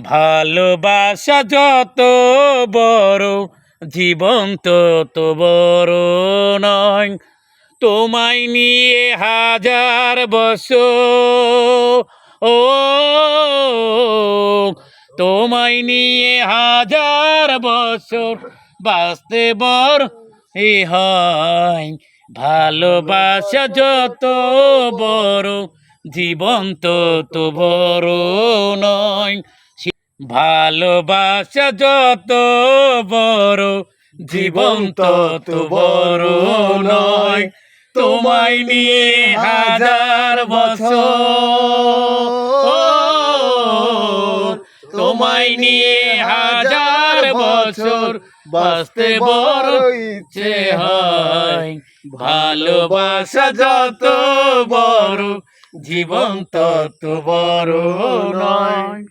ভালোবাসা যত বড়, জীবন তত বড় নয়। তোমায় নিয়ে হাজার বছর, ও তোমায় নিয়ে হাজার বছর বাঁচতে বড় হয়। ভালোবাসা যত বড়, জীবন তত বড় নয়। ভালোবাসা যত বড়, জীবন তত বড় নয়। তোমায় নিয়ে হাজার বছর, তোমায় নিয়ে হাজার বছর বাঁচতে বড় ইচ্ছে হয়। ভালোবাসা যত বড়, জীবন তত বড় নয়।